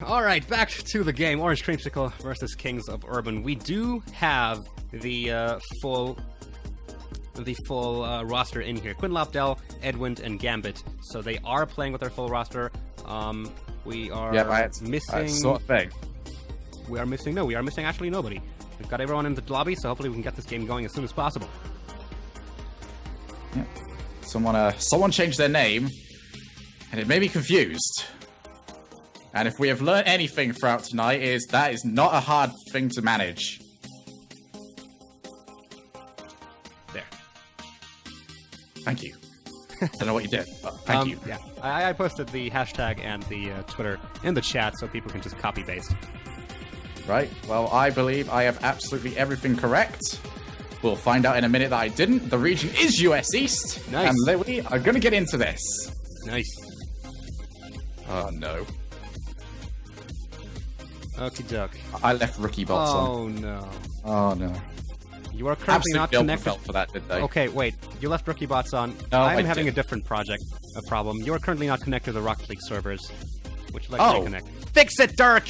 Alright, back to the game. Orange Creamsicle versus Kings of Urban. We do have the full roster in here. Quinn Lobdell, Edwin, and Gambit. So they are playing with their full roster. We are missing... sort of thing. We are missing actually nobody. We've got everyone in the lobby, so hopefully we can get this game going as soon as possible. Yeah. Someone changed their name, and it may be confused. And if we have learned anything throughout tonight, that is not a hard thing to manage. There. Thank you. I don't know what you did, but thank you. Yeah, I posted the hashtag and the Twitter in the chat so people can just copy-paste. Right, well, I believe I have absolutely everything correct. We'll find out in a minute that I didn't. The region is US East. Nice. And we are going to get into this. Nice. Oh, no. Okie doke. I left rookie bots on. Oh, no. Oh, no. You are currently not connected. Felt for that, did they? Okay, wait. You left rookie bots on. No, I'm having a different a problem. You are currently not connected to the Rocket League servers. Would you like to reconnect? Fix it, Dirk!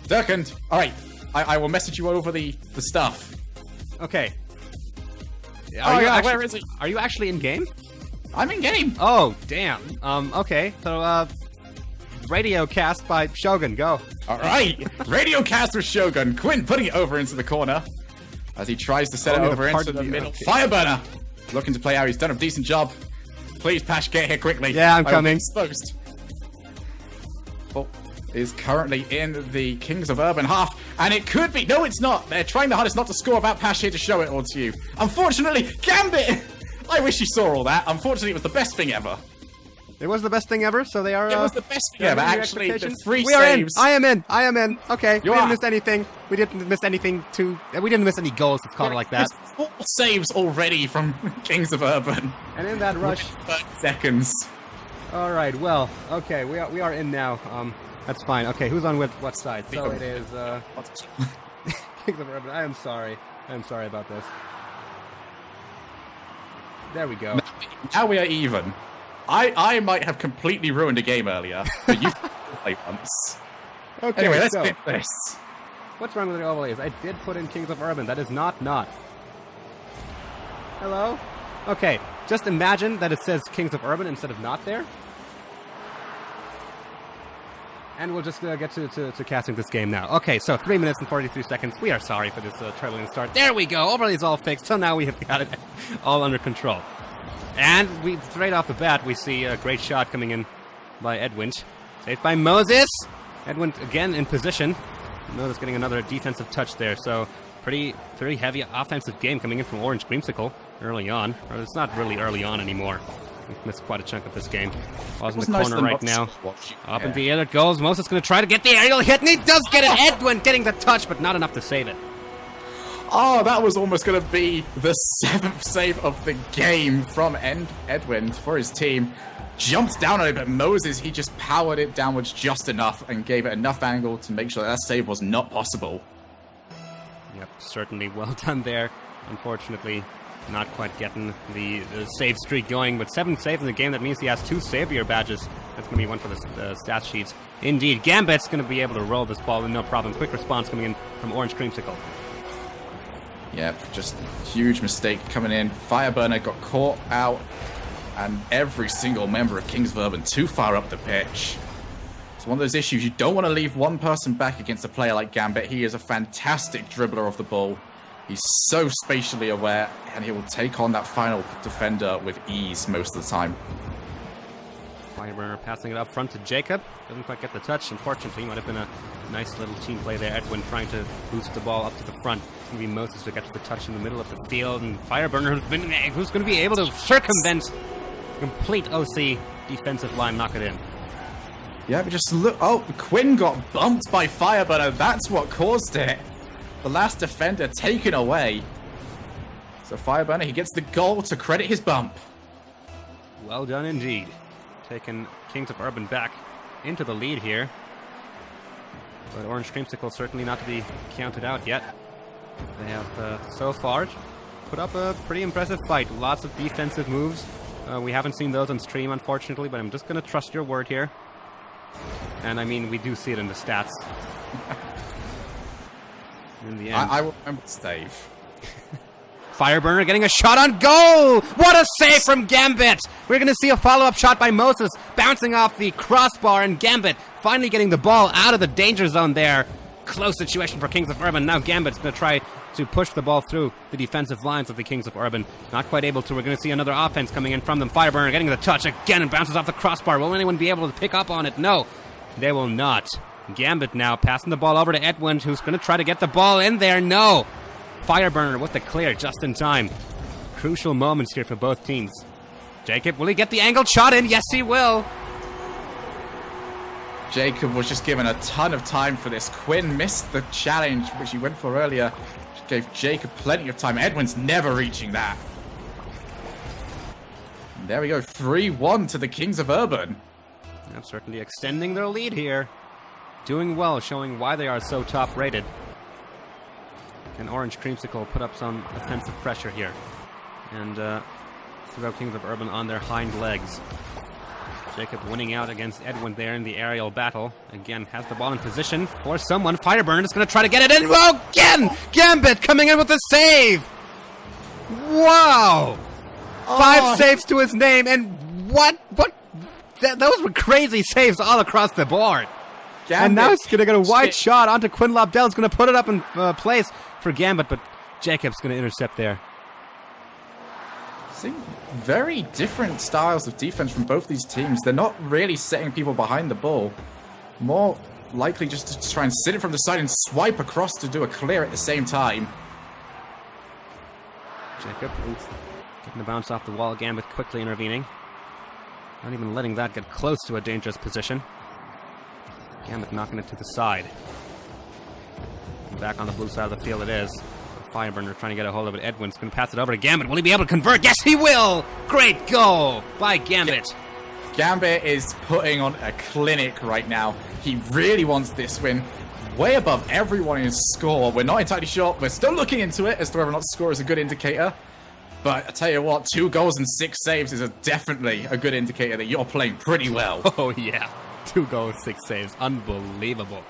Dirkand! Alright, I will message you over the stuff. Okay. Where is he? Are you actually in game? I'm in game. Oh, damn. Okay. So, Radio cast by Shogun, go. Alright, Radio cast with Shogun. Quinn putting it over into the corner as he tries to set it over into the middle. Okay. Fireburner looking to play out. He's done a decent job. Please, Pash, get here quickly. Yeah, I'm coming. Exposed. Oh, is currently in the Kings of Urban half, and it could be. No, it's not. They're trying the hardest not to score without Pash here to show it all to you. Unfortunately, Gambit! I wish you saw all that. Unfortunately, it was the best thing ever. It was the best thing ever, so they are... It was the best thing ever, actually. The three we saves... I am in. Okay, we didn't miss anything. We didn't miss any goals, let's call it like that. There's 4 saves already from Kings of Urban. And in that rush... 30 seconds. Alright, well, okay, we are in now. That's fine. Okay, who's on what side? So it is, Kings of Urban. I am sorry. I'm sorry about this. There we go. Now we are even. I might have completely ruined a game earlier, but you played once. Okay, anyway, let's fix this. What's wrong with the overlays? I did put in Kings of Urban. That is not. Hello? Okay, just imagine that it says Kings of Urban instead of not there. And we'll just get to casting this game now. Okay, so 3 minutes and 43 seconds. We are sorry for this turbulent start. There we go. Overlays all fixed. So now we have got it all under control. And straight off the bat, we see a great shot coming in by Edwin. Saved by Moses. Edwin again in position. Notice getting another defensive touch there. So pretty heavy offensive game coming in from Orange Creamsicle early on. Or it's not really early on anymore. We've missed quite a chunk of this game. Ball's in the corner right now. Up in the air it goes. Moses going to try to get the aerial hit, and he does get it. Edwin getting the touch, but not enough to save it. Oh, that was almost going to be the 7th save of the game from Edwin for his team. Jumped down on it, but Moses, he just powered it downwards just enough and gave it enough angle to make sure that save was not possible. Yep, certainly well done there. Unfortunately, not quite getting the save streak going, but 7th save in the game, that means he has 2 savior badges. That's going to be one for the stat sheets. Indeed, Gambit's going to be able to roll this ball with no problem. Quick response coming in from Orange Creamsicle. Yep, just huge mistake coming in. Fireburner got caught out, and every single member of Kings of Urban too far up the pitch. It's one of those issues. You don't want to leave one person back against a player like Gambit. He is a fantastic dribbler of the ball. He's so spatially aware, and he will take on that final defender with ease most of the time. Fireburner passing it up front to Jacob. Doesn't quite get the touch. Unfortunately, might have been a nice little team play there. Edwin trying to boost the ball up to the front. It's going to be Moses who gets the touch in the middle of the field. And Fireburner who's going to be able to circumvent complete OC defensive line, knock it in. Yeah, but just look. Oh, Quinn got bumped by Fireburner. That's what caused it. The last defender taken away. So Fireburner, he gets the goal to credit his bump. Well done indeed. Taking Kings of Urban back into the lead here. But Orange Creamsicle certainly not to be counted out yet. They have so far put up a pretty impressive fight. Lots of defensive moves. We haven't seen those on stream, unfortunately, but I'm just going to trust your word here. And I mean, we do see it in the stats. In the end. I will remember Stave. Fireburner getting a shot on goal! What a save from Gambit! We're going to see a follow-up shot by Moses, bouncing off the crossbar, and Gambit finally getting the ball out of the danger zone there. Close situation for Kings of Urban. Now Gambit's going to try to push the ball through the defensive lines of the Kings of Urban. Not quite able to. We're going to see another offense coming in from them. Fireburner getting the touch again and bounces off the crossbar. Will anyone be able to pick up on it? No, they will not. Gambit now passing the ball over to Edwin, who's going to try to get the ball in there. No! Fireburner with the clear just in time. Crucial moments here for both teams. Jacob, will he get the angled shot in? Yes, he will. Jacob was just given a ton of time for this. Quinn missed the challenge, which he went for earlier. Which gave Jacob plenty of time. Edwin's never reaching that. And there we go. 3-1 to the Kings of Urban. Yeah, certainly extending their lead here. Doing well, showing why they are so top-rated. Can Orange Creamsicle put up some offensive pressure here and throw Kings of Urban on their hind legs. Jacob winning out against Edwin there in the aerial battle. Again, has the ball in position for someone. Fireburner is going to try to get it in. Oh, again! Gambit coming in with a save! Wow! 5 saves to his name, and what? Those were crazy saves all across the board. Gambit. And now he's going to get a wide shot onto Quinn Lobdell. He's going to put it up in place for Gambit, but Jacob's going to intercept there. See, very different styles of defense from both these teams. They're not really setting people behind the ball. More likely just to try and sit it from the side and swipe across to do a clear at the same time. Jacob getting the bounce off the wall. Gambit quickly intervening. Not even letting that get close to a dangerous position. Gambit knocking it to the side. Back on the blue side of the field it is. Fireburner trying to get a hold of it. Edwin's going to pass it over to Gambit. Will he be able to convert? Yes, he will! Great goal by Gambit. Gambit is putting on a clinic right now. He really wants this win. Way above everyone in his score. We're not entirely sure. We're still looking into it as to whether or not score is a good indicator. But I tell you what, 2 goals and 6 saves is definitely a good indicator that you're playing pretty well. Oh, yeah. 2 goals, 6 saves. Unbelievable.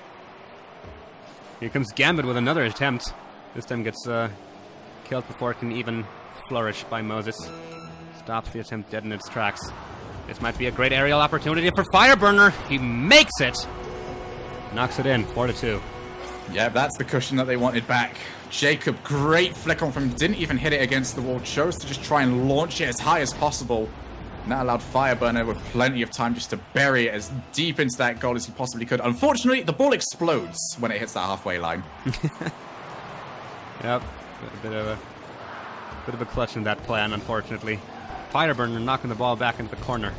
Here comes Gambit with another attempt. This time gets killed before it can even flourish by Moses. Stops the attempt dead in its tracks. This might be a great aerial opportunity for Fireburner. He makes it. Knocks it in, 4-2. Yeah, that's the cushion that they wanted back. Jacob, great flick on from him. Didn't even hit it against the wall. Chose to just try and launch it as high as possible. And that allowed Fireburner with plenty of time just to bury it as deep into that goal as he possibly could. Unfortunately, the ball explodes when it hits that halfway line. Yep, a bit of a clutch in that plan, unfortunately. Fireburner knocking the ball back into the corner.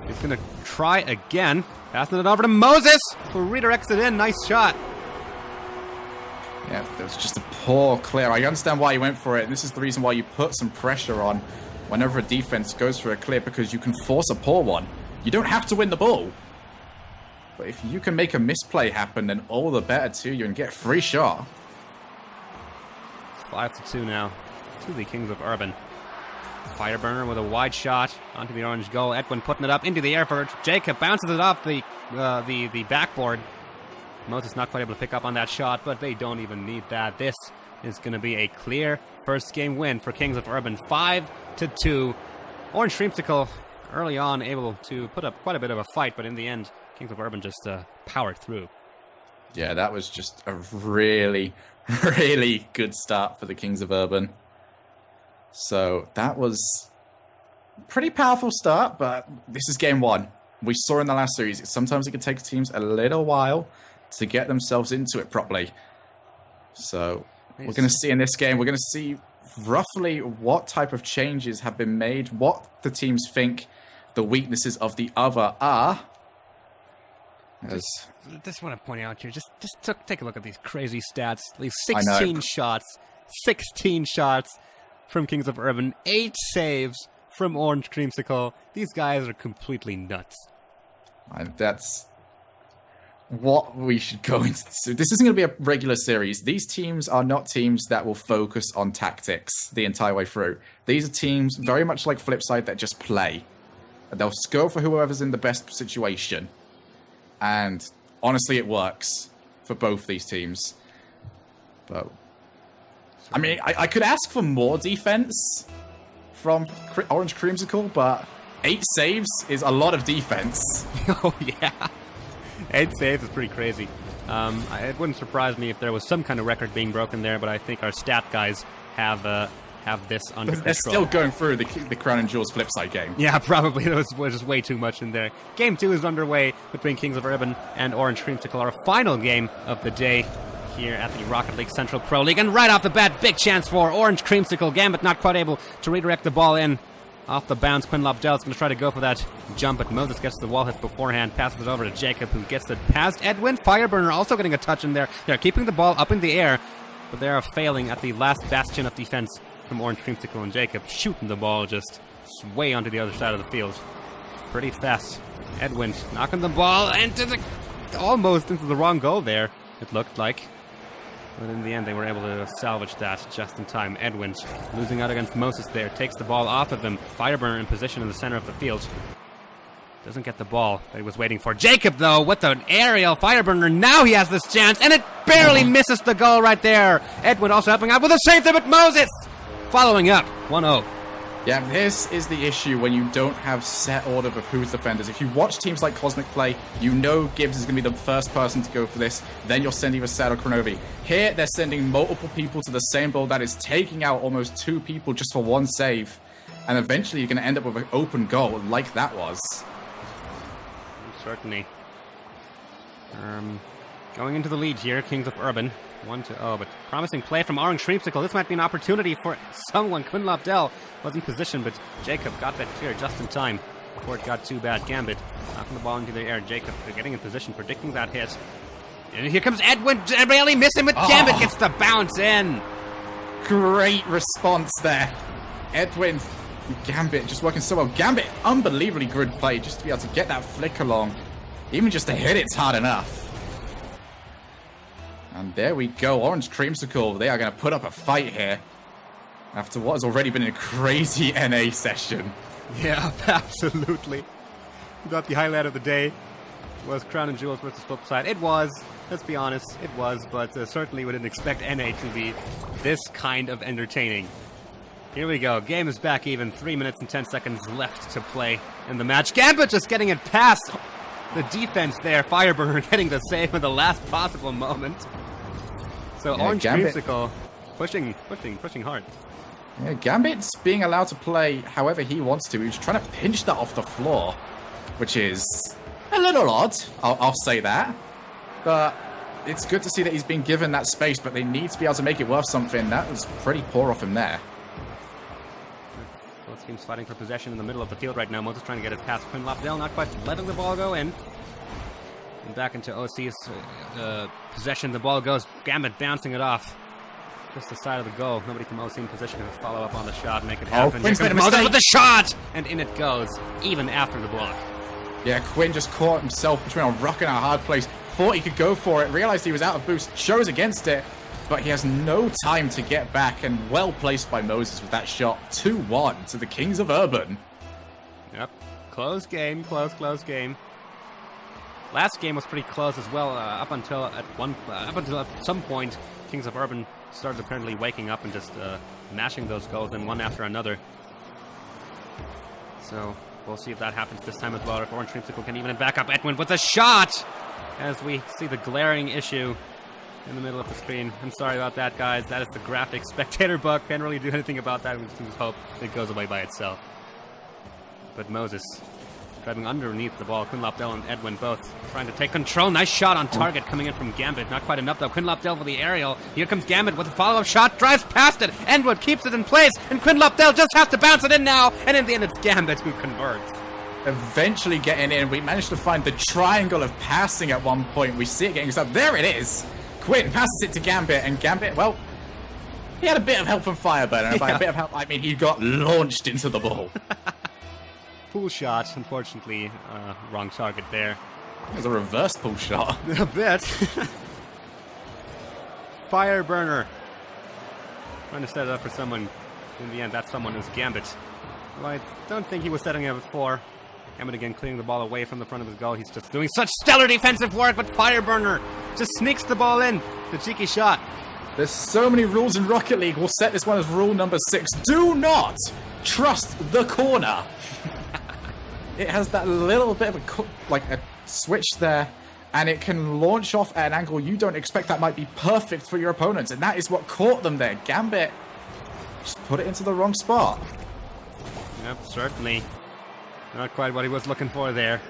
He's going to try again. Passing it over to Moses, who redirects it in. Nice shot. Yeah, that was just a poor clear. I understand why you went for it. And this is the reason why you put some pressure on whenever a defense goes for a clear, because you can force a poor one. You don't have to win the ball. But if you can make a misplay happen, then all the better to you and get a free shot. 5-2 now to the Kings of Urban. Fireburner with a wide shot onto the orange goal. Edwin putting it up into the air for Jacob. Bounces it off the backboard. Moses not quite able to pick up on that shot, but they don't even need that. This is going to be a clear first game win for Kings of Urban. 5-2. Orange Dreamsicle early on able to put up quite a bit of a fight, but in the end, Kings of Urban just powered through. Yeah, that was just a really, really good start for the Kings of Urban. So that was a pretty powerful start, but this is game 1. We saw in the last series, sometimes it can take teams a little while to get themselves into it properly. So we're going to see in this game, we're going to see roughly what type of changes have been made, what the teams think the weaknesses of the other are. Just want to point out here, just take a look at these crazy stats. These 16 shots, 16 shots from Kings of Urban, 8 saves from Orange Creamsicle. These guys are completely nuts. And that's what we should go into. So this isn't going to be a regular series. These teams are not teams that will focus on tactics the entire way through. These are teams very much like Flipside that just play. They'll go for whoever's in the best situation. And honestly, it works for both these teams. But I mean, I could ask for more defense from Orange Creamsicle, but 8 saves is a lot of defense. Oh, yeah. 8 saves is pretty crazy. It wouldn't surprise me if there was some kind of record being broken there, but I think our stat guys have this under control. They're still going through the Crown and Jewels Flipside game. Yeah, probably. There was just way too much in there. Game 2 is underway between Kings of Urban and Orange Creamsicle, our final game of the day here at the Rocket League Central Pro League. And right off the bat, big chance for Orange Creamsicle. Gambit not quite able to redirect the ball in. Off the bounce, Quinn Lobdell is going to try to go for that jump, but Moses gets the wall hit beforehand, passes it over to Jacob, who gets it past Edwin. Fireburner also getting a touch in there. They're keeping the ball up in the air, but they are failing at the last bastion of defense from Orange Creamsicle, and Jacob shooting the ball just way onto the other side of the field. Pretty fast. Edwin knocking the ball almost into the wrong goal there, it looked like. But in the end, they were able to salvage that just in time. Edwin losing out against Moses there. Takes the ball off of him. Fireburner in position in the center of the field. Doesn't get the ball that he was waiting for. Jacob, though, with an aerial. Fireburner, now he has this chance, and it barely misses the goal right there. Edwin also helping out with a save there, but Moses following up. 1-0. Yeah, this is the issue when you don't have set order of who's defenders. If you watch teams like Cosmic play, you know Gibbs is going to be the first person to go for this. Then you're sending Vasad or Kronovi. Here, they're sending multiple people to the same ball that is taking out almost 2 people just for 1 save. And eventually you're going to end up with an open goal like that was. Certainly. Going into the lead here, Kings of Urban. 1-0, but promising play from Orange Creamsicle. This might be an opportunity for someone. Quinn Lobdell was in position, but Jacob got that clear just in time before it got too bad. Gambit knocking the ball into the air. Jacob getting in position, predicting that hit. And here comes Edwin, barely missing, but Gambit gets the bounce in. Great response there. Edwin, Gambit just working so well. Gambit, unbelievably good play just to be able to get that flick along. Even just to hit it's hard enough. And there we go, Orange Creamsicle. They are going to put up a fight here after what has already been a crazy NA session. Yeah, absolutely. We got the highlight of the day. Was Crown and Jewels versus Flipside. It was, let's be honest, it was, but certainly we didn't expect NA to be this kind of entertaining. Here we go, game is back even, 3 minutes and 10 seconds left to play in the match. Gambit just getting it past the defense there. Fireburner getting the save at the last possible moment. So yeah, Orange Creamsicle pushing hard. Yeah, Gambit's being allowed to play however he wants to. He's trying to pinch that off the floor, which is a little odd, I'll say that. But it's good to see that he's been given that space, but they need to be able to make it worth something. That was pretty poor off him there. Both teams fighting for possession in the middle of the field right now. Moses trying to get it past Quinn Lobdell, not quite letting the ball go in. And back into OC's possession. The ball goes. Gambit bouncing it off. Just the side of the goal. Nobody from OC in position to follow up on the shot, make it happen. Quinn's made a mistake with the shot! And in it goes, even after the block. Yeah, Quinn just caught himself between a rock and a hard place. Thought he could go for it, realized he was out of boost, chose against it, but he has no time to get back, and well placed by Moses with that shot. 2-1 to the Kings of Urban. Yep, close game, close game. Last game was pretty close as well, up until at some point, Kings of Urban started apparently waking up and just mashing those goals in one after another. So we'll see if that happens this time as well, or if Orange Creamsicle can even back up Edwin with a shot, as we see the glaring issue in the middle of the screen. I'm sorry about that, guys. That is the graphic spectator bug. Can't really do anything about that. We just hope it goes away by itself. But Moses driving underneath the ball. Quinn Lobdell and Edwin both trying to take control. Nice shot on target coming in from Gambit. Not quite enough, though. Quinn Lobdell with the aerial. Here comes Gambit with a follow-up shot. Drives past it. Edwin keeps it in place. And Quinn Lobdell just has to bounce it in now. And in the end, it's Gambit who converts. Eventually getting in. We managed to find the triangle of passing at one point. We see it getting up. There it is. Quinn passes it to Gambit. And Gambit, well, he had a bit of help from Fireburner. And by a bit of help, I mean he got launched into the ball. Pool shot, unfortunately, wrong target there. It was a reverse pool shot. A bit. Fireburner trying to set it up for someone. In the end, that someone is Gambit. Well, I don't think he was setting it up for. Gambit again clearing the ball away from the front of his goal. He's just doing such stellar defensive work, but Fireburner just sneaks the ball in. The cheeky shot. There's so many rules in Rocket League. We'll set this one as rule number 6. Do not trust the corner. It has that little bit of a switch there, and it can launch off at an angle you don't expect that might be perfect for your opponents, and that is what caught them there. Gambit just put it into the wrong spot. Yep, certainly. Not quite what he was looking for there.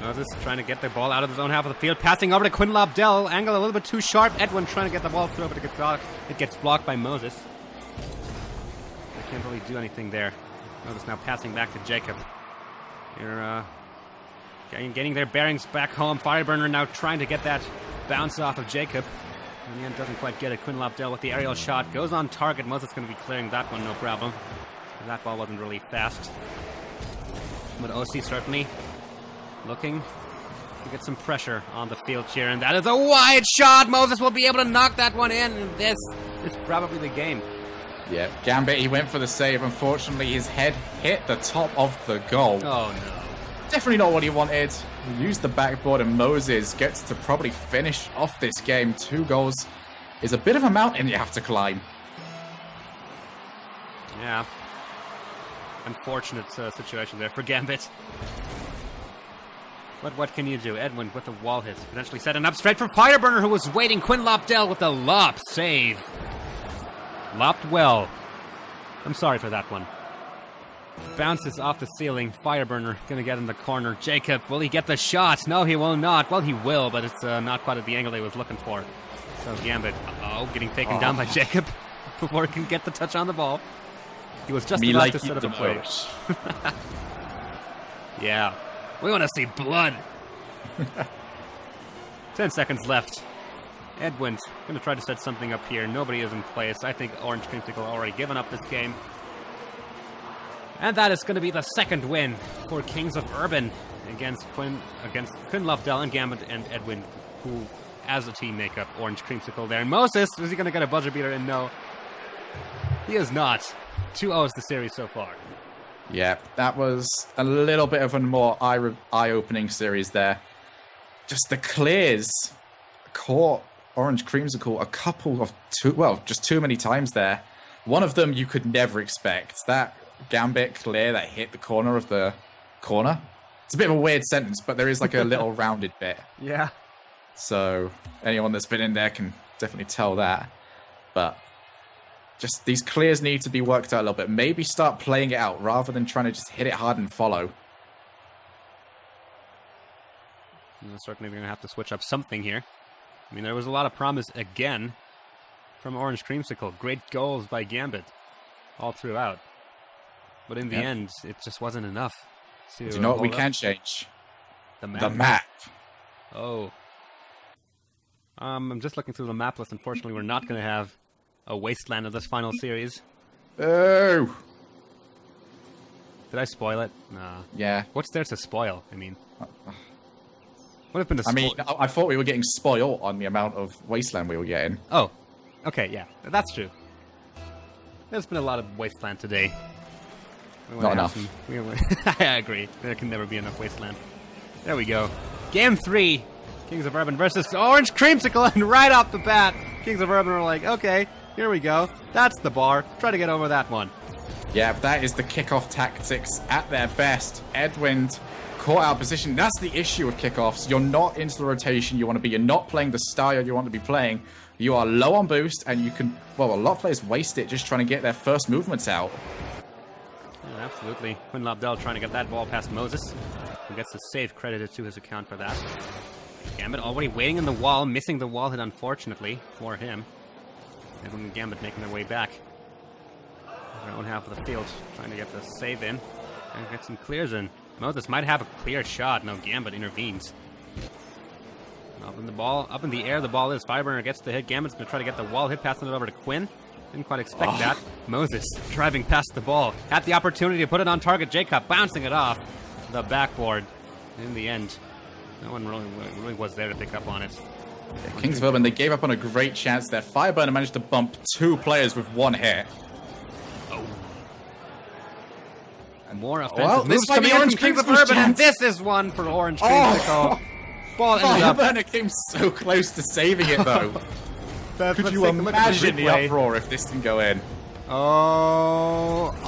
Moses trying to get the ball out of his own half of the field, passing over to Quinn Lobdell. Angle a little bit too sharp. Edwin trying to get the ball through, but it gets blocked by Moses. They can't really do anything there. Moses now passing back to Jacob. Here, getting their bearings back home. Fireburner now trying to get that bounce off of Jacob. In the end, doesn't quite get it. Quinn Lobdell with the aerial shot. Goes on target. Moses going to be clearing that one, no problem. That ball wasn't really fast. But OC certainly looking to get some pressure on the field here. And that is a wide shot. Moses will be able to knock that one in. And this is probably the game. Yeah, Gambit, he went for the save. Unfortunately, his head hit the top of the goal. Oh, no. Definitely not what he wanted. He used the backboard, and Moses gets to probably finish off this game. 2 goals is a bit of a mountain you have to climb. Yeah. Unfortunate situation there for Gambit. But what can you do? Edwin with a wall hit. Potentially setting up straight for Fireburner, who was waiting. Quinn Lobdell with a lop save. Lopped well. I'm sorry for that one. Bounces off the ceiling. Fireburner gonna get in the corner. Jacob, will he get the shot? No, he will not. Well, he will, but it's not quite at the angle he was looking for. So Gambit, getting taken down by Jacob before he can get the touch on the ball. He was just about to set up a play. Yeah. We want to see blood. 10 seconds left. Edwin going to try to set something up here. Nobody is in place. I think Orange Creamsicle already given up this game. And that is going to be the second win for Kings of Urban against Quinn Lobdell and Gambit and Edwin, who, as a team, make up Orange Creamsicle there. And Moses, is he going to get a buzzer beater? And no, he is not. 2-0 is the series so far. Yeah, that was a little bit of a more eye-opening series there. Just the clears caught Orange Creamsicle a couple of just too many times there. One of them you could never expect. That Gambit clear that hit the corner of the corner. It's a bit of a weird sentence, but there is like a little rounded bit. Yeah. So anyone that's been in there can definitely tell that. But just these clears need to be worked out a little bit. Maybe start playing it out rather than trying to just hit it hard and follow. We're certainly going to have to switch up something here. I mean, there was a lot of promise again from Orange Creamsicle. Great goals by Gambit all throughout. But in the end, it just wasn't enough. Do you know what we can change? The map. The map. Oh. I'm just looking through the map list. Unfortunately, we're not going to have a wasteland of this final series. Oh. Did I spoil it? Nah. Yeah. What's there to spoil? I mean, would have been a I mean, I thought we were getting spoiled on the amount of wasteland we were getting. Oh. Okay, yeah. That's true. There's been a lot of wasteland today. Not enough. I agree. There can never be enough wasteland. There we go. Game 3. Kings of Urban versus Orange Creamsicle. And right off the bat, Kings of Urban are like, okay, here we go. That's the bar. Try to get over that one. Yeah, that is the kickoff tactics at their best. Edwin caught out position. That's the issue with kickoffs. You're not into the rotation you want to be. You're not playing the style you want to be playing. You are low on boost, and you can... Well, a lot of players waste it just trying to get their first movements out. Yeah, absolutely. Quinn Lobdell trying to get that ball past Moses, who gets the save credited to his account for that. Gambit already waiting in the wall, missing the wall hit, unfortunately, for him. Edwin and Gambit making their way back. Their own half of the field, trying to get the save in and get some clears in. Moses might have a clear shot. No, Gambit intervenes. Up in the air, the ball is. Fireburner gets the hit. Gambit's going to try to get the wall hit, passing it over to Quinn. Didn't quite expect that. Moses driving past the ball. Had the opportunity to put it on target. Jacob bouncing it off the backboard. In the end, no one really was there to pick up on it. Yeah, Kings of Urban, they gave up on a great chance there. Fireburner managed to bump 2 players with 1 hit. Oh. And More offensive Well, moves this might be coming in Orange from Kings of Creamsicle's Urban, and chance. this is one for Orange Oh. Creamsicle. Ball ended up. Fireburner came so close to saving it, though. Could Let's you take a look at imagine the replay. uproar if this didn't go in?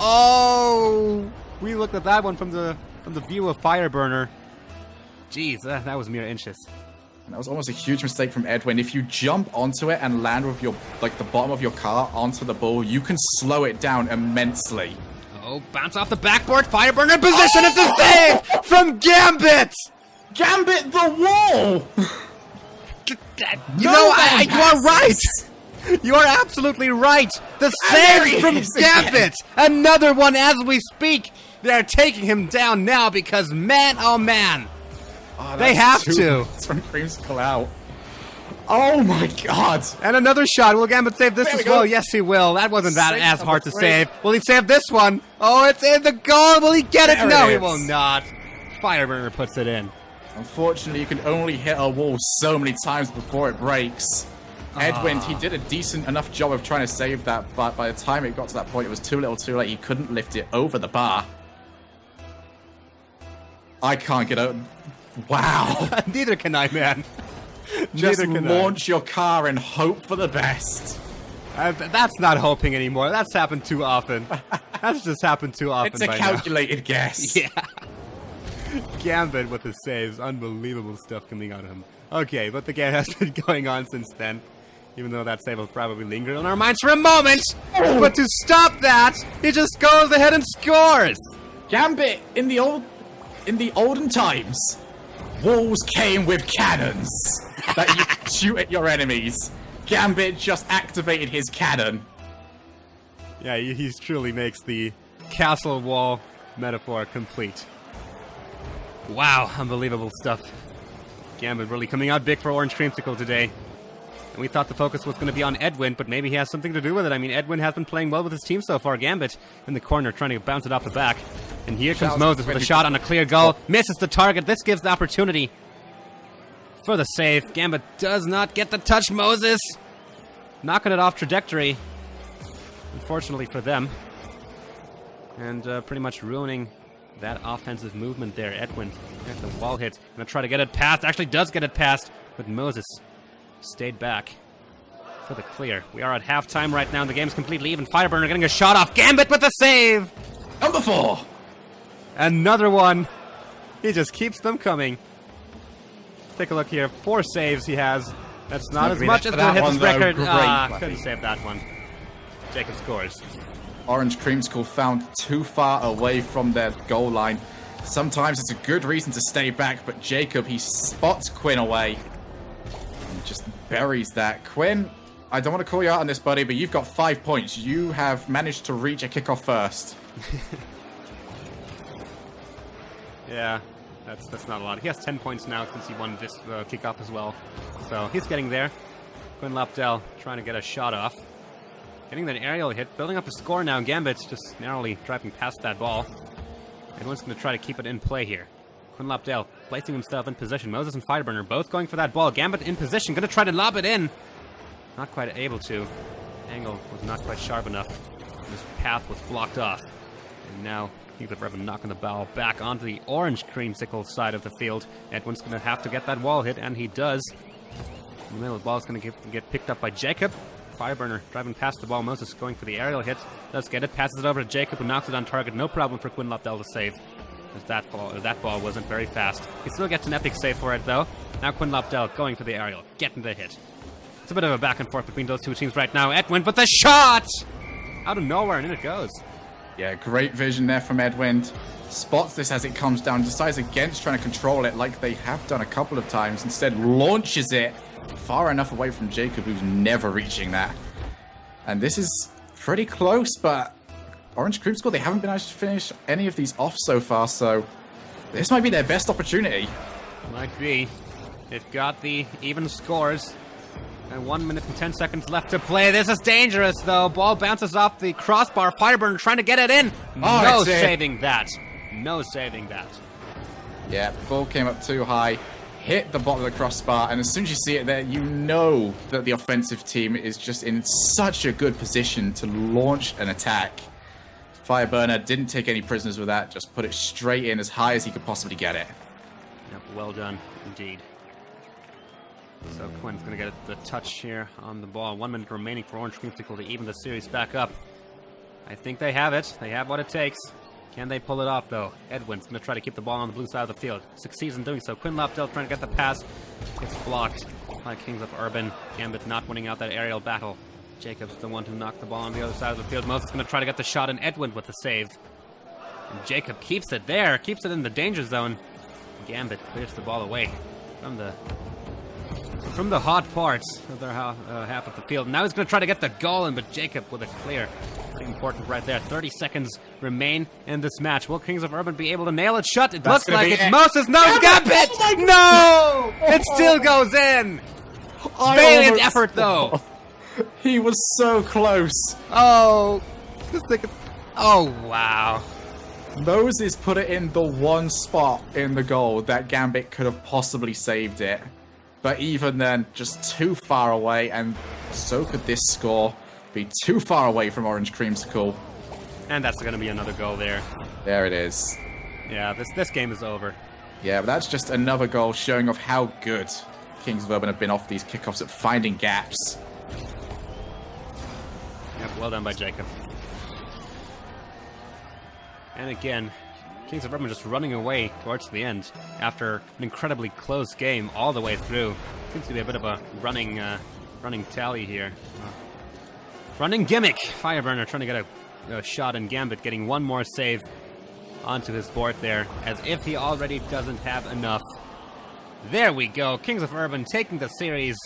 Oh! We looked at that one from the view of Fireburner. Jeez, that was mere inches. And that was almost a huge mistake from Edwin. If you jump onto it and land with your the bottom of your car onto the ball, you can slow it down immensely. Oh, bounce off the backboard. Fireburner in position. It's a save from Gambit. Gambit the wall! You are right. You are absolutely right. The there save he from is again. Gambit. Another one as we speak. They're taking him down now because man, oh man. Oh, They that's have two to. hits from Creamsicle out. Oh my god! And another shot. Will Gambit save this There we as well? go. Yes, he will. That wasn't that Save as number hard to 3. save. Will he save this one? Oh, it's in the goal. Will he get it? There No, it he is. will not. Fireburner puts it in. Unfortunately, you can only hit a wall so many times before it breaks. Edwin, he did a decent enough job of trying to save that, but by the time it got to that point, it was too little too late. He couldn't lift it over the bar. I can't get out. Wow. Neither can I, man. Just Neither can launch your car and hope for the best. That's not hoping anymore. That's happened too often. That's just happened too often It's a by now. calculated guess. Yeah. Gambit with the saves. Unbelievable stuff coming out of him. Okay, but the game has been going on since then. Even though that save will probably linger on our minds for a moment. But to stop that, he just goes ahead and scores. Gambit, in the olden times, walls came with cannons that you could shoot at your enemies. Gambit just activated his cannon. Yeah, he truly makes the castle wall metaphor complete. Wow, unbelievable stuff. Gambit really coming out big for Orange Creamsicle today. And we thought the focus was going to be on Edwin, but maybe he has something to do with it. I mean, Edwin has been playing well with his team so far. Gambit in the corner trying to bounce it off the back. And here comes Shouts Moses to with a 20. shot on a clear goal. Misses the target. This gives the opportunity for the save. Gambit does not get the touch. Moses knocking it off trajectory. Unfortunately for them. And pretty much ruining that offensive movement there. Edwin at the wall hit. Gonna try to get it past. Actually does get it past. But Moses stayed back for the clear. We are at halftime right now. The game's completely even. Fireburner getting a shot off. Gambit with the save. Number 4. Another one. He just keeps them coming. Take a look here. 4 saves he has. That's not as Agree much that- as that the hits one, though, record. great Couldn't play. save that one. Jacob scores. Orange Creamsicle found too far away from their goal line. Sometimes it's a good reason to stay back, but Jacob, he spots Quinn away. And just buries that. Quinn, I don't want to call you out on this, buddy, but you've got 5 points. You have managed to reach a kickoff first. Yeah, that's not a lot. He has 10 points now since he won this kickoff as well. So he's getting there. Quinn Lapdell trying to get a shot off. Getting that aerial hit, building up a score now. Gambit's just narrowly driving past that ball. Everyone's going to try to keep it in play here. Quinn Lapdell placing himself in position. Moses and Fireburner both going for that ball. Gambit in position, going to try to lob it in. Not quite able to. Angle was not quite sharp enough. His path was blocked off. And now Kings of Urban knocking the ball back onto the Orange Creamsicle side of the field. Edwin's going to have to get that wall hit, and he does. In the middle, the ball's going to get picked up by Jacob. Fireburner driving past the ball. Moses going for the aerial hit. Does get it. Passes it over to Jacob, who knocks it on target. No problem for Quinn Lapdell to save. As that ball wasn't very fast. He still gets an epic save for it, though. Now Quinn Lapdell going for the aerial. Getting the hit. It's a bit of a back and forth between those two teams right now. Edwin with the shot! Out of nowhere, and in it goes. Yeah, great vision there from Edwin. Spots this as it comes down, decides against trying to control it like they have done a couple of times. Instead, launches it far enough away from Jacob, who's never reaching that. And this is pretty close, but Orange Creamsicle, they haven't been able to finish any of these off so far, so this might be their best opportunity. Might be. They've got the even scores. And 1 minute and 10 seconds left to play. This is dangerous, though. Ball bounces off the crossbar. Fireburner trying to get it in. No it's in. saving that. No saving that. Yeah, the ball came up too high, hit the bottom of the crossbar, and as soon as you see it there, you know that the offensive team is just in such a good position to launch an attack. Fireburner didn't take any prisoners with that, just put it straight in as high as he could possibly get it. Yep, well done, indeed. So Quinn's going to get the touch here on the ball. 1 minute remaining for Orange Creamsicle to even the series back up. I think they have it. They have what it takes. Can they pull it off, though? Edwin's going to try to keep the ball on the blue side of the field. Succeeds in doing so. Quinn Lobdell trying to get the pass. Gets blocked by Kings of Urban. Gambit not winning out that aerial battle. Jacob's the one who knocked the ball on the other side of the field. Moses going to try to get the shot, and Edwin with the save. And Jacob keeps it there. Keeps it in the danger zone. Gambit clears the ball away from the hot parts of their half of the field. Now he's going to try to get the goal in, but Jacob with a clear. Pretty important right there. 30 seconds remain in this match. Will Kings of Urban be able to nail it shut? It looks like it. Moses, no, Gambit! No! It still goes in! Valiant effort, though. He was so close. Oh, wow. Moses put it in the one spot in the goal that Gambit could have possibly saved it. But even then, just too far away, and so could this score be too far away from Orange Creamsicle. And that's going to be another goal there. There it is. Yeah, this game is over. Yeah, but that's just another goal showing off how good Kings of Urban have been off these kickoffs at finding gaps. Yep, well done by Jacob. And again, Kings of Urban just running away towards the end after an incredibly close game all the way through. Seems to be a bit of a running tally here. Running gimmick! Fireburner trying to get a shot, and Gambit getting one more save onto his board there, as if he already doesn't have enough. There we go, Kings of Urban taking the series.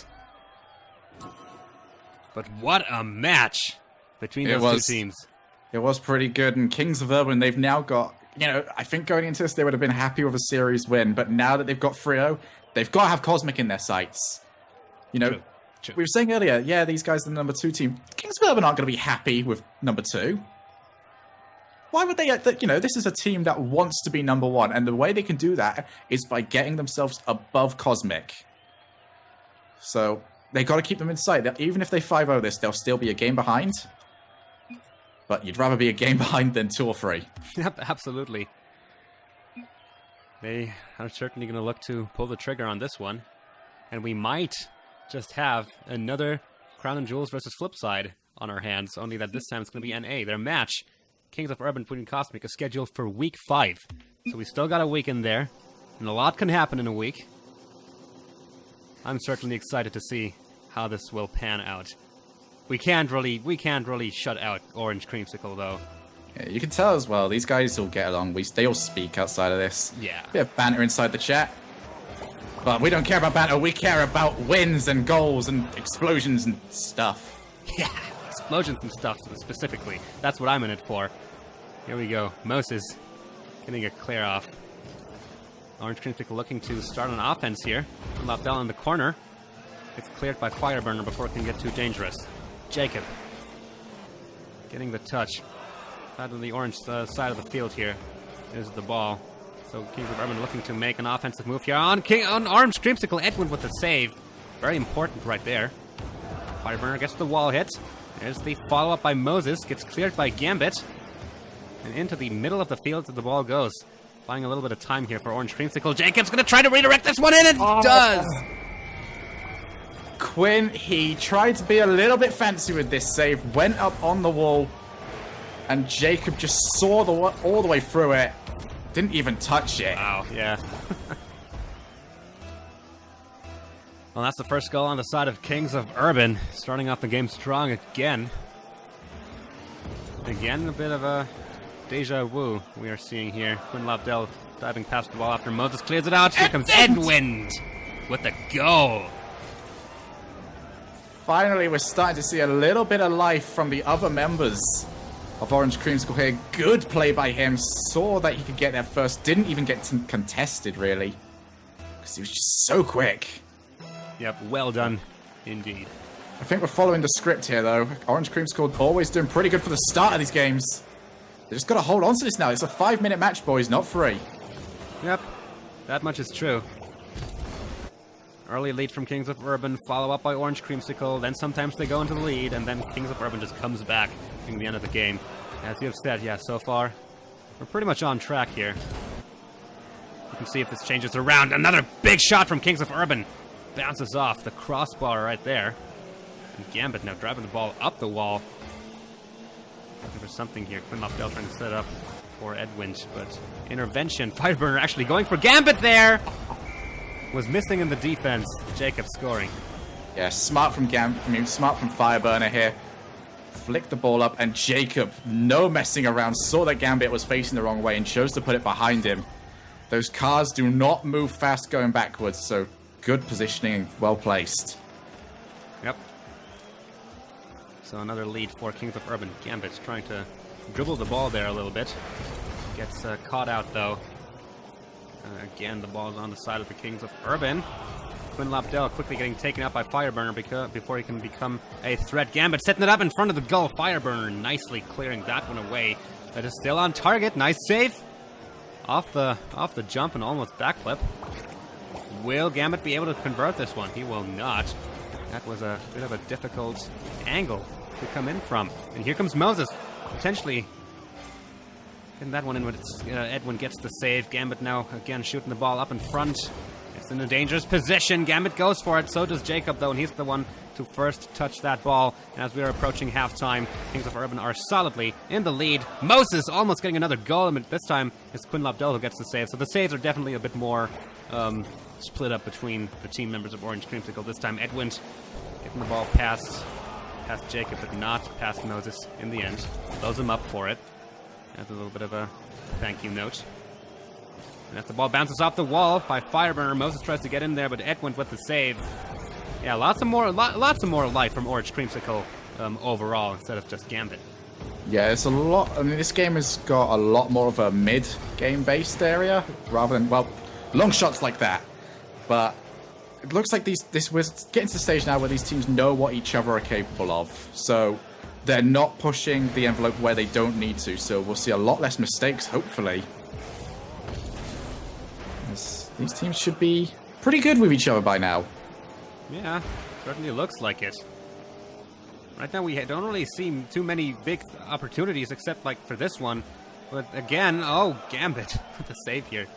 But what a match between those two teams. It was pretty good, and Kings of Urban, they've now got, I think going into this, they would have been happy with a series win, but now that they've got Frio, they've got to have Cosmic in their sights. True. We were saying earlier, yeah, these guys are the number 2 team. Kings of Urban aren't going to be happy with number 2. Why would they? This is a team that wants to be number 1, and the way they can do that is by getting themselves above Cosmic. So they got to keep them in sight. Even if they 5-0 this, they'll still be a game behind. But you'd rather be a game behind than 2 or 3. Yep, absolutely. They are certainly going to look to pull the trigger on this one, and we might just have another Crown and Jewels versus Flipside on our hands, only that this time it's going to be NA. Their match, Kings of Urban putting Cosmic, is scheduled for week 5. So we still got a week in there, and a lot can happen in a week. I'm certainly excited to see how this will pan out. We can't really shut out Orange Creamsicle, though. Yeah, you can tell as well, these guys all get along. They all speak outside of this. Yeah. Bit of banter inside the chat. But we don't care about banter, we care about wins and goals and explosions and stuff. Yeah, explosions and stuff specifically. That's what I'm in it for. Here we go. Moses getting a clear off. Orange Creamsicle looking to start on offense here. Lobdell in the corner. It's cleared by Fireburner before it can get too dangerous. Jacob getting the touch. Out on the orange side of the field here is the ball. So Kings of Urban looking to make an offensive move here on Orange Creamsicle. Edwin with the save. Very important right there. Fireburner gets the wall hit. There's the follow-up by Moses. Gets cleared by Gambit. And into the middle of the field the ball goes. Buying a little bit of time here for Orange Creamsicle. Jacob's going to try to redirect this one in, and does! Quinn, he tried to be a little bit fancy with this save. Went up on the wall. And Jacob just saw all the way through it. Didn't even touch it. Wow, yeah. Well, that's the first goal on the side of Kings of Urban. Starting off the game strong again. Again, a bit of a deja vu we are seeing here. Quinn Lobdell diving past the ball after Moses clears it out. Here comes Edwin with the goal. Finally, we're starting to see a little bit of life from the other members of Orange Creamsicle here. Good play by him. Saw that he could get there first. Didn't even get contested, really. Because he was just so quick. Yep, well done indeed. I think we're following the script here, though. Orange Creamsicle always doing pretty good for the start of these games. They just got to hold on to this now. It's a 5-minute match, boys, not 3. Yep, that much is true. Early lead from Kings of Urban, follow up by Orange Creamsicle, then sometimes they go into the lead, and then Kings of Urban just comes back in the end of the game. As you have said, yeah, so far, we're pretty much on track here. You can see if this changes around. Another big shot from Kings of Urban. Bounces off the crossbar right there. And Gambit now driving the ball up the wall. Looking for something here. Quinn Lobdell trying to set up for Edwin, but intervention. Fireburner actually going for Gambit there. Was missing in the defense. Jacob scoring. Yeah, smart from smart from Fireburner here. Flicked the ball up, and Jacob, no messing around, saw that Gambit was facing the wrong way and chose to put it behind him. Those cars do not move fast going backwards, so good positioning and well placed. Yep. So another lead for Kings of Urban. Gambit trying to dribble the ball there a little bit. Gets caught out though. Again, the ball's on the side of the Kings of Urban. Quinn Lobdell quickly getting taken out by Fireburner before he can become a threat. Gambit setting it up in front of the goal. Fireburner nicely clearing that one away. That is still on target. Nice save. Off the jump and almost backflip. Will Gambit be able to convert this one? He will not. That was a bit of a difficult angle to come in from. And here comes Moses. Potentially getting that one in when Edwin gets the save. Gambit now again shooting the ball up in front. It's in a dangerous position. Gambit goes for it. So does Jacob, though, and he's the one to first touch that ball. And as we are approaching halftime, Kings of Urban are solidly in the lead. Moses almost getting another goal, and this time it's Quinn Lobdell who gets the save. So the saves are definitely a bit more split up between the team members of Orange Creamsicle. This time Edwin getting the ball past Jacob, but not past Moses in the end. Blows him up for it. That's a little bit of a thank you note. And as the ball bounces off the wall by Fireburner, Moses tries to get in there, but Edwin with the save. Yeah, lots of more life from Orange Creamsicle overall instead of just Gambit. Yeah, it's a lot. I mean, this game has got a lot more of a mid-game based area rather than, well, long shots like that. But it looks like we're getting to the stage now where these teams know what each other are capable of. So they're not pushing the envelope where they don't need to. So we'll see a lot less mistakes, hopefully. These teams should be pretty good with each other by now. Yeah, certainly looks like it. Right now we don't really see too many big opportunities except like for this one. But again, oh, Gambit with the save here.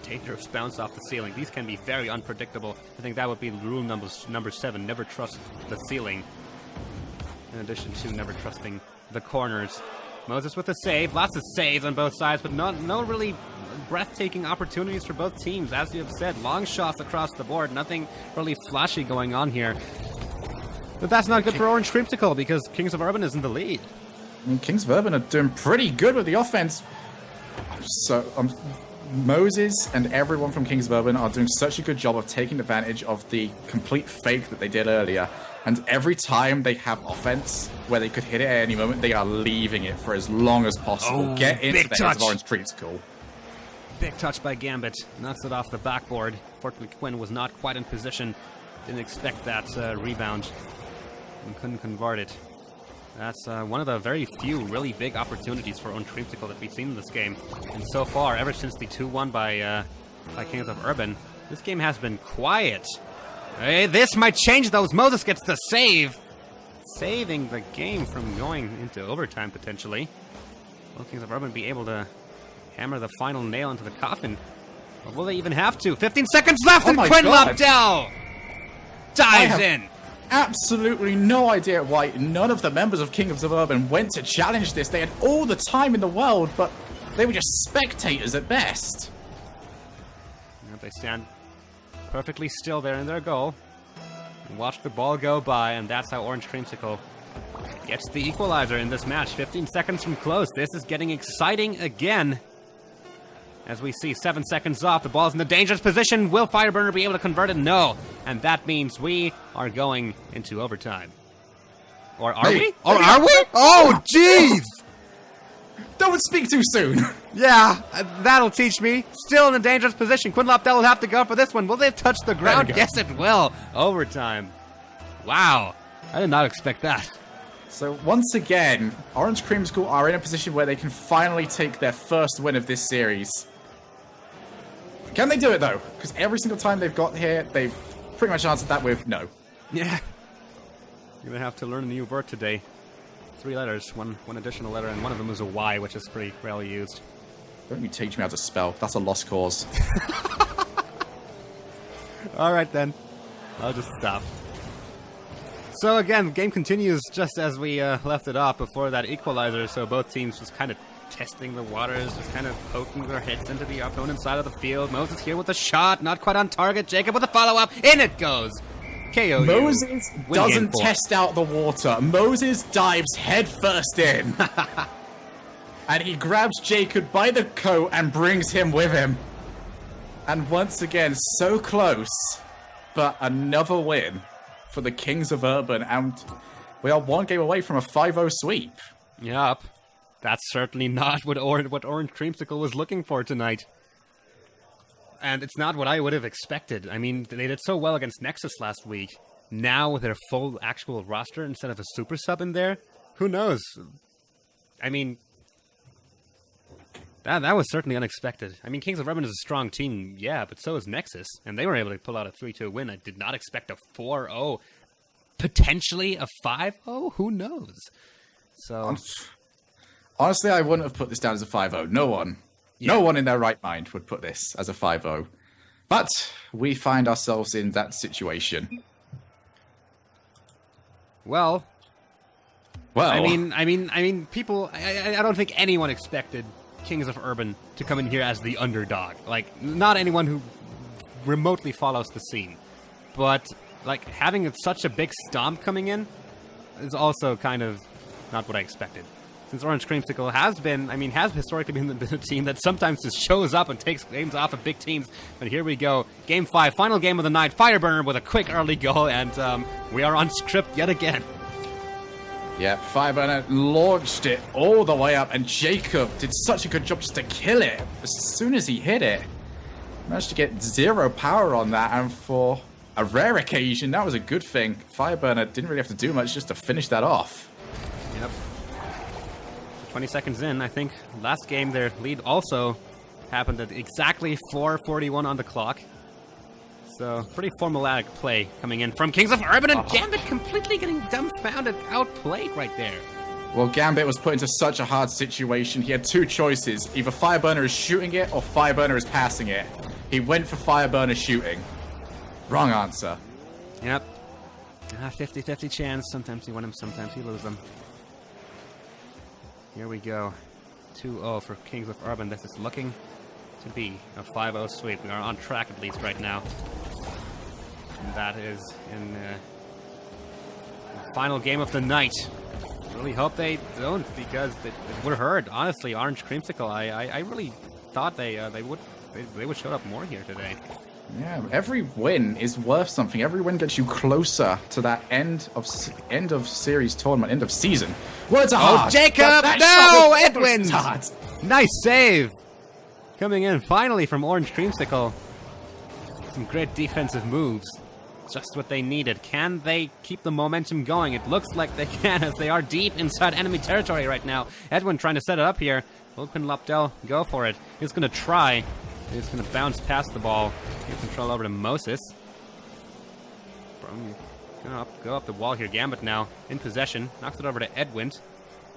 Dangerous bounce off the ceiling. These can be very unpredictable. I think that would be rule number 7. Never trust the ceiling. In addition to never trusting the corners. Moses with a save. Lots of saves on both sides, but no really breathtaking opportunities for both teams. As you have said, long shots across the board. Nothing really flashy going on here. But that's not good for Orange Creamsicle because Kings of Urban is in the lead. I mean, Kings of Urban are doing pretty good with the offense. So Moses and everyone from Kings of Urban are doing such a good job of taking advantage of the complete fake that they did earlier. And every time they have offense where they could hit it at any moment, they are leaving it for as long as possible. Oh, get into the heads of Orange Creamsicle. Big touch by Gambit. Knocks it off the backboard. Fortunately, Quinn was not quite in position. Didn't expect that rebound. And couldn't convert it. That's one of the very few really big opportunities for Orange Creamsicle that we've seen in this game. And so far, ever since the 2-1 by Kings of Urban, this game has been quiet. Hey, this might change those. Moses gets the save. Saving the game from going into overtime, potentially. Will Kings of Urban be able to hammer the final nail into the coffin? Or will they even have to? 15 seconds left, and Quinn Lobdell dives in. Absolutely no idea why none of the members of Kings of Urban went to challenge this. They had all the time in the world, but they were just spectators at best. They stand perfectly still there in their goal and watch the ball go by, and that's how Orange Creamsicle gets the equalizer in this match. 15 seconds from close. This is getting exciting again. As we see 7 seconds off, the ball's in a dangerous position. Will Fireburner be able to convert it? No. And that means we are going into overtime. Or are we? Or are we? Oh, jeez! Don't speak too soon. Yeah, that'll teach me. Still in a dangerous position. Quinn Lobdell will have to go for this one. Will they touch the ground? Yes, it will. Overtime. Wow. I did not expect that. So once again, Orange Creamsicle are in a position where they can finally take their first win of this series. Can they do it, though? Because every single time they've got here, they've pretty much answered that with no. Yeah. You're going to have to learn a new word today. 3 letters, one additional letter, and one of them is a Y, which is pretty rarely used. Don't you teach me how to spell. That's a lost cause. Alright then. I'll just stop. So again, the game continues just as we left it off before that equalizer, so both teams just kind of testing the waters, just kind of poking their heads into the opponent's side of the field. Moses here with a shot, not quite on target. Jacob with a follow-up, in it goes! KO. Moses doesn't test out the water. Moses dives headfirst in. And he grabs Jacob by the coat and brings him with him. And once again, so close, but another win for the Kings of Urban, and we are 1 game away from a 5-0 sweep. Yup. That's certainly not what Orange Creamsicle was looking for tonight. And it's not what I would have expected. I mean, they did so well against Nexus last week. Now with their full actual roster instead of a super sub in there, who knows? I mean, that was certainly unexpected. I mean, Kings of Urban is a strong team, yeah, but so is Nexus. And they were able to pull out a 3-2 win. I did not expect a 4-0. Potentially a 5-0? Who knows? So, honestly, I wouldn't have put this down as a 5-0. No one. Yeah. No one in their right mind would put this as a 5-0. But we find ourselves in that situation. Well, I mean, people. I don't think anyone expected Kings of Urban to come in here as the underdog. Like, not anyone who remotely follows the scene. But like having such a big stomp coming in is also kind of not what I expected. Since Orange Creamsicle has historically been a team that sometimes just shows up and takes games off of big teams. But here we go. Game 5, final game of the night. Fireburner with a quick early goal, and we are on script yet again. Yeah, Fireburner launched it all the way up, and Jacob did such a good job just to kill it. As soon as he hit it, managed to get 0 power on that, and for a rare occasion, that was a good thing. Fireburner didn't really have to do much just to finish that off. Yep. 20 seconds in, I think last game their lead also happened at exactly 4:41 on the clock. So, pretty formulaic play coming in from Kings of Urban, and Gambit completely getting dumbfounded, outplayed right there. Well, Gambit was put into such a hard situation. He had 2 choices. Either Fireburner is shooting it, or Fireburner is passing it. He went for Fireburner shooting. Wrong answer. Yep. 50-50 chance. Sometimes you win them, sometimes you lose them. Here we go. 2-0 for Kings of Urban. This is looking to be a 5-0 sweep. We are on track at least right now. And that is in the final game of the night. Really hope they don't, because it would hurt. Honestly, Orange Creamsicle, I really thought they would show up more here today. Yeah, every win is worth something. Every win gets you closer to that end of series tournament, end of season. Words are hard. Oh, Jacob! No, Edwin! Nice save! Coming in finally from Orange Creamsicle. Some great defensive moves. Just what they needed. Can they keep the momentum going? It looks like they can, as they are deep inside enemy territory right now. Edwin trying to set it up here. Will Quinlapdel go for it? He's going to try. He's going to bounce past the ball. Give control over to Moses. Go up the wall here. Gambit now in possession. Knocks it over to Edwin.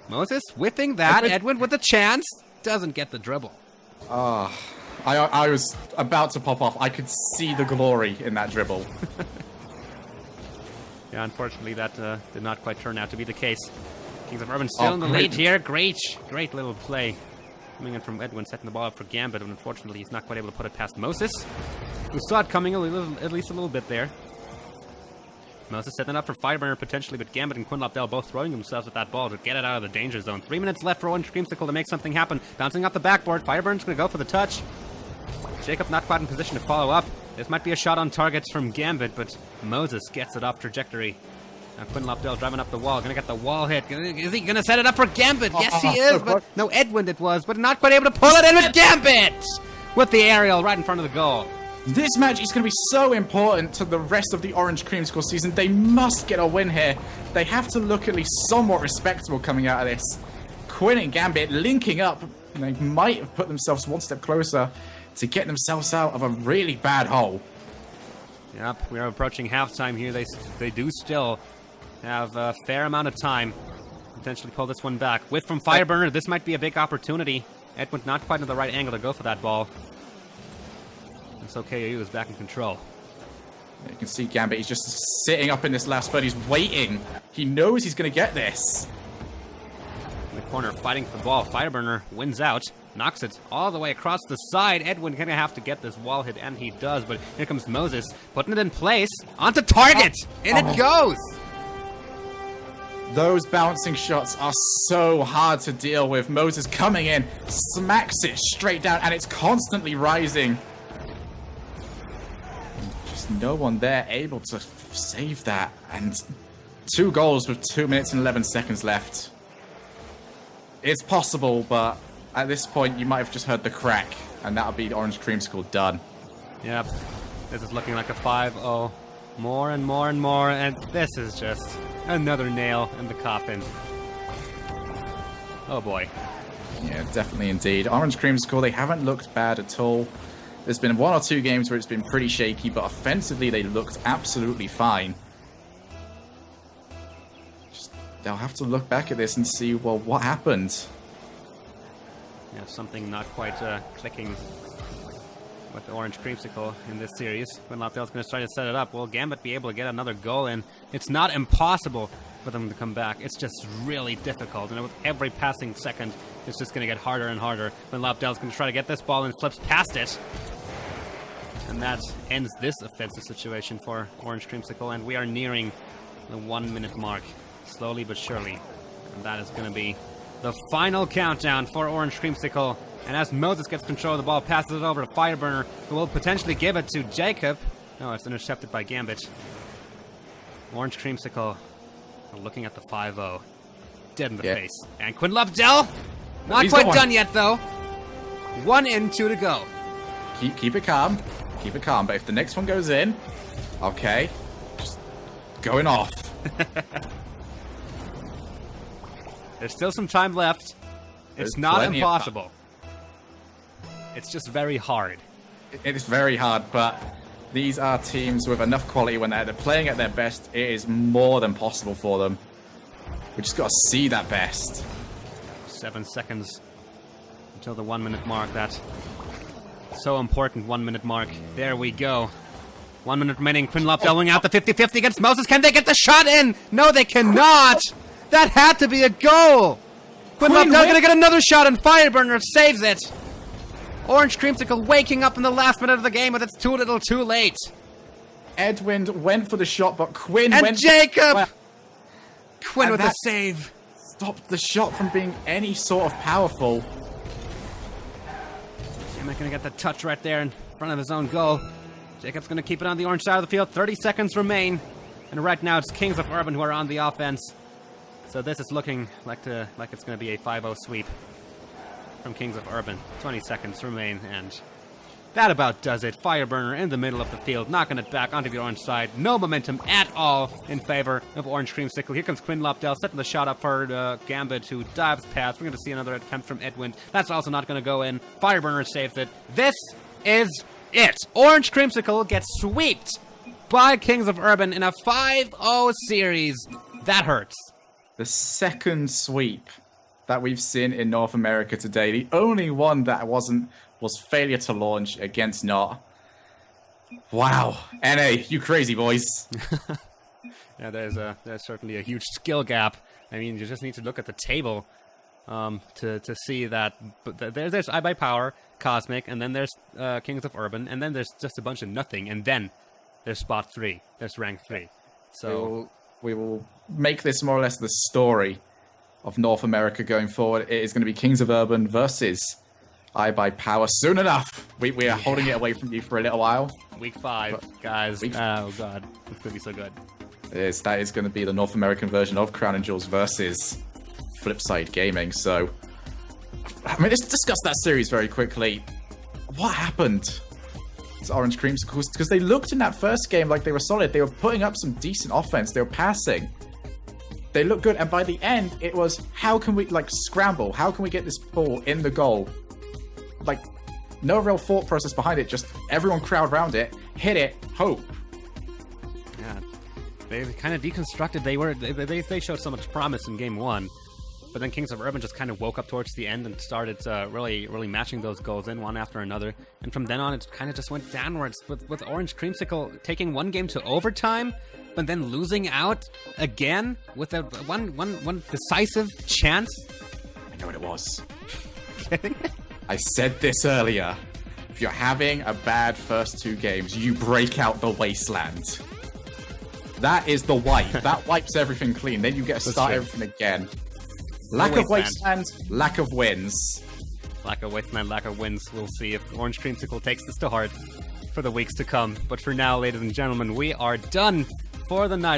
Moses whipping that. Edwin with a chance. Doesn't get the dribble. I was about to pop off. I could see the glory in that dribble. Yeah, unfortunately that did not quite turn out to be the case. Kings of Urban still in the lead here. Great little play. Coming in from Edwin, setting the ball up for Gambit, but unfortunately he's not quite able to put it past Moses, who saw it coming at least a little bit there. Moses setting up for Fireburner potentially, but Gambit and Quinlapdel both throwing themselves at that ball to get it out of the danger zone. 3 minutes left for Orange Creamsicle to make something happen. Bouncing off the backboard, Fireburner's going to go for the touch. Jacob not quite in position to follow up. This might be a shot on target from Gambit, but Moses gets it off trajectory. Now Quinlapdel driving up the wall, gonna get the wall hit. Is he gonna set it up for Gambit? Yes, he is, but no, Edwin it was, but not quite able to pull it in with Gambit! With the aerial right in front of the goal. This match is going to be so important to the rest of the Orange Creamsicle season. They must get a win here. They have to look at least somewhat respectable coming out of this. Quinn and Gambit linking up, and they might have put themselves one step closer to get themselves out of a really bad hole. Yep, we are approaching halftime here. They do still have a fair amount of time potentially pull this one back. Whiff from Fireburner. This might be a big opportunity. Edwin not quite in the right angle to go for that ball. And so KOU is back in control. You can see Gambit, he's just sitting up in this last bird. He's waiting. He knows he's going to get this. In the corner, fighting for the ball. Fireburner wins out. Knocks it all the way across the side. Edwin gonna have to get this wall hit, and he does, but here comes Moses, putting it in place. Onto target! And it goes! Those bouncing shots are so hard to deal with. Moses coming in, smacks it straight down, and it's constantly rising. Just no one there able to save that. And 2 goals with 2 minutes and 11 seconds left. It's possible, but at this point, you might have just heard the crack, and that'll be the Orange Creamsicle done. Yep. This is looking like a 5-0. More and more and more, and this is just another nail in the coffin. Oh boy. Yeah, definitely indeed. Orange Creamsicle, they haven't looked bad at all. There's been 1 or 2 games where it's been pretty shaky, but offensively they looked absolutely fine. They'll have to look back at this and see, well, what happened? Yeah, something not quite clicking with the Orange Creamsicle in this series. When Lobdell's going to try to set it up, will Gambit be able to get another goal in? It's not impossible for them to come back. It's just really difficult. And with every passing second, it's just going to get harder and harder. When Lobdell's going to try to get this ball and flips past it. And that ends this offensive situation for Orange Creamsicle. And we are nearing the 1-minute mark, slowly but surely. And that is going to be the final countdown for Orange Creamsicle. And as Moses gets control of the ball, passes it over to Fireburner, who will potentially give it to Jacob. No, it's intercepted by Gambit. Orange Creamsicle looking at the 5-0. Dead in the face. And Quinn Lobdell, not quite done yet, though. 1 in, 2 to go. Keep it calm. Keep it calm. But if the next one goes in, okay, just going off. There's still some time left. It's not impossible. It's just very hard. It is very hard, but these are teams with enough quality. When they're playing at their best, it is more than possible for them. We just got to see that best. 7 seconds until the 1-minute mark. That so important 1-minute mark. There we go. 1 minute remaining. Quinn Lobdell going out the 50-50 against Moses. Can they get the shot in? No, they cannot. That had to be a goal. Quinn Lobdell going to get another shot, and Fireburner saves it. Orange Creamsicle waking up in the last minute of the game, but it's too little too late. Edwin went for the shot, but Quinn and went... Jacob! Quinn with a save. Stopped the shot from being any sort of powerful. He's not going to get the touch right there in front of his own goal. Jacob's going to keep it on the orange side of the field. 30 seconds remain. And right now it's Kings of Urban who are on the offense. So this is looking like it's going to be a 5-0 sweep from Kings of Urban. 20 seconds remain, and that about does it. Fireburner in the middle of the field, knocking it back onto the orange side. No momentum at all in favor of Orange Creamsicle. Here comes Quinn Lobdell, setting the shot up for Gambit, who dives past. We're going to see another attempt from Edwin. That's also not going to go in. Fireburner saves it. This is it. Orange Creamsicle gets swept by Kings of Urban in a 5-0 series. That hurts. The second sweep that we've seen in North America today. The only one that was failure to launch against Not. Wow. NA, you crazy boys. Yeah, there's certainly a huge skill gap. I mean, you just need to look at the table to see that. But there's iBuyPower, Cosmic, and then there's Kings of Urban, and then there's just a bunch of nothing, and then there's spot 3. There's rank 3. So we will make this more or less the story of North America going forward. It is going to be Kings of Urban versus iBuyPower soon enough. We are holding it away from you for a little while. Week 5, guys. Oh god, it's going to be so good. That is going to be the North American version of Crown and Jewels versus Flipside Gaming. So, I mean, let's discuss that series very quickly. What happened to Orange Creamsicle? Because they looked in that first game like they were solid. They were putting up some decent offense. They were passing. They looked good. And by the end, it was, how can we, scramble? How can we get this ball in the goal? No real thought process behind it. Just everyone crowd around it, hit it, hope. Yeah. They kind of deconstructed. They showed so much promise in game 1. But then Kings of Urban just kind of woke up towards the end and started really matching those goals in one after another. And from then on, it kind of just went downwards with Orange Creamsicle taking one game to overtime, but then losing out again with a one decisive chance. I know what it was. I said this earlier. If you're having a bad first 2 games, you break out the Wasteland. That is the wipe. That wipes everything clean. Then you get to start everything again. Lack of Wasteland, lack of wins. Lack of Wasteland, lack of wins. We'll see if Orange Creamsicle takes this to heart for the weeks to come. But for now, ladies and gentlemen, we are done for the night.